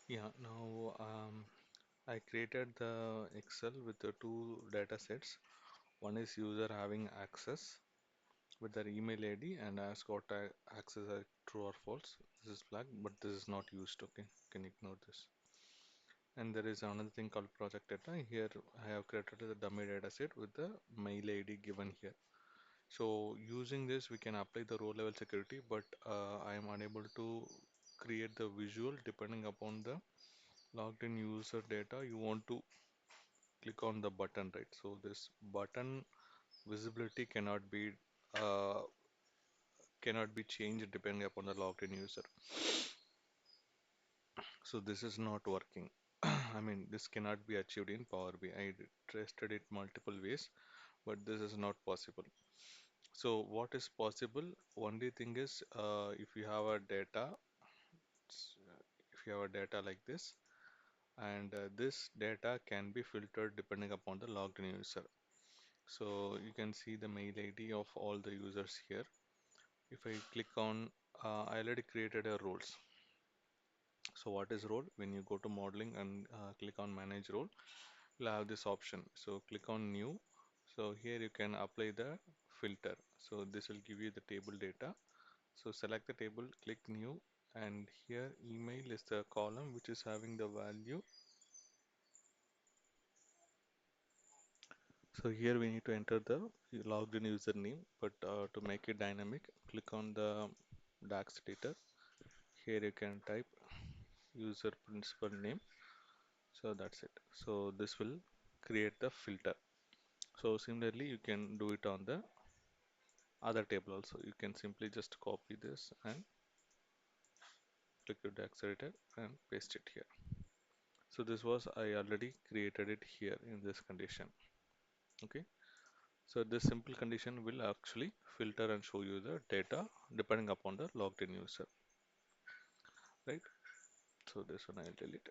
Yeah, now I created the Excel with the two data sets. One is user having access with their email ID and has got access as true or false. This is flag, but this is not used. Okay, can ignore this. And there is another thing called project data. Here I have created the dummy data set with the mail ID given here. So using this, we can apply the row level security, but I am unable to create the visual depending upon the logged in user data. You want to click on the button, right? So this button visibility uh, cannot be changed depending upon the logged in user. So this is not working. I mean, this cannot be achieved in Power BI. I tested it multiple ways, but this is not possible. So what is possible? Only thing is, if you have a data like this, and this data can be filtered depending upon the logged in user. So you can see the mail ID of all the users here. If I click on, I already created a roles. So what is role? When you go to modeling and click on manage role, you'll have this option. So click on new. So here you can apply the filter. So this will give you the table data. So select the table, click new, and here email is the column which is having the value. So here we need to enter the logged in username, but to make it dynamic, click on the DAX editor. Here you can type user principal name. So that's it. So this will create the filter. So similarly, you can do it on the other table also. You can simply just copy this and click to DAX editor and paste it here. So this was I already created it here in this condition. Okay. So this simple condition will actually filter and show you the data depending upon the logged in user, right? So this one I'll delete.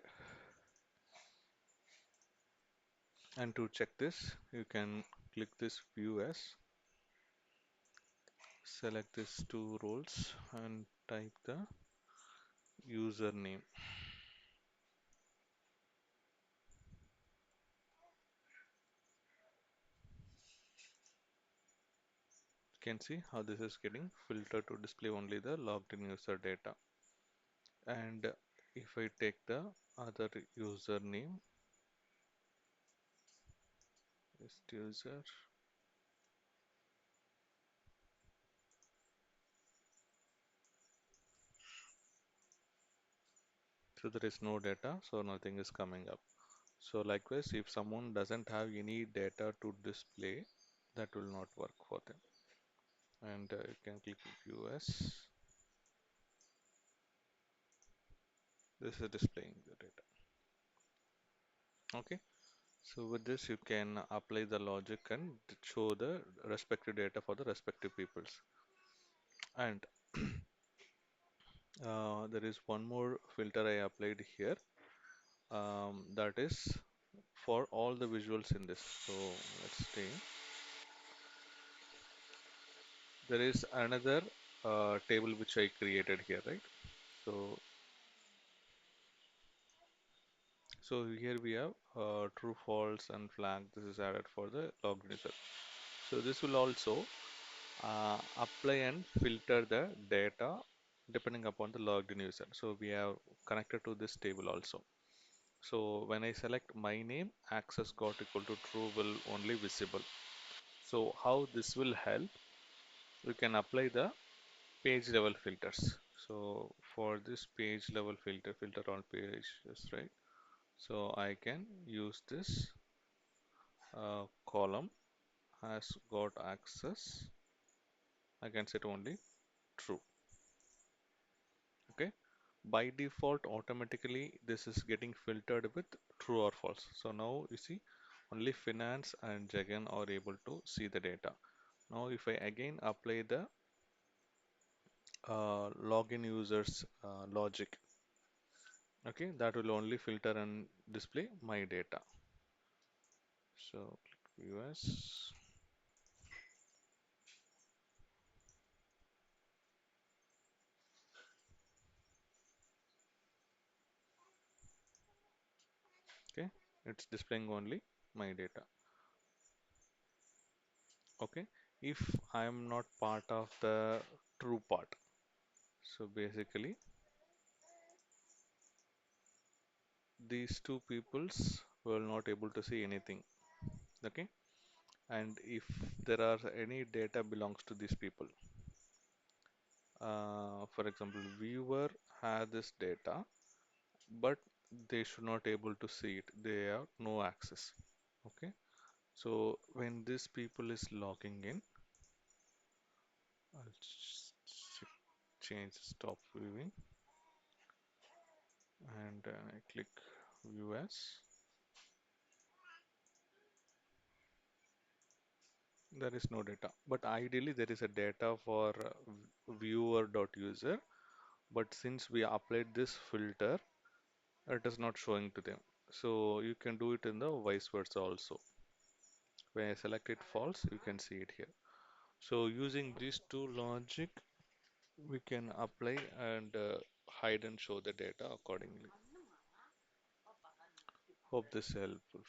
And to check this, you can click this view as, select these two roles and type the username. You can see how this is getting filtered to display only the logged in user data. And if I take the other username, is user. So there is no data, so nothing is coming up. So likewise, if someone doesn't have any data to display, that will not work for them. And you can click view as, this is displaying the data. Okay. So with this, you can apply the logic and show the respective data for the respective peoples. And there is one more filter I applied here. That is for all the visuals in this. So let's stay. There is another table which I created here, right? So here we have true, false, and flag. This is added for the logged user. So this will also apply and filter the data depending upon the logged in user. So we have connected to this table also. So when I select my name, access got equal to true will only visible. So how this will help? We can apply the page level filters. So for this page level filter on pages, right? So I can use this column has got access. I can set only true. Okay. By default, automatically this is getting filtered with true or false. So now you see only finance and Jagan are able to see the data. Now if I again apply the login users logic, okay, that will only filter and display my data. So click US. Okay, it's displaying only my data. Okay, if I am not part of the true part, so basically these two peoples will not able to see anything. Okay, and if there are any data belongs to these people, for example, viewer has this data, but they should not able to see it. They have no access. Okay, so when this people is logging in, I'll change stop viewing, and I click view as. There is no data, but ideally there is a data for viewer.user, but since we applied this filter, it is not showing to them. So you can do it in the vice versa also. When I select it false, you can see it here. So using these two logic, we can apply and hide and show the data accordingly. Hope this is helpful.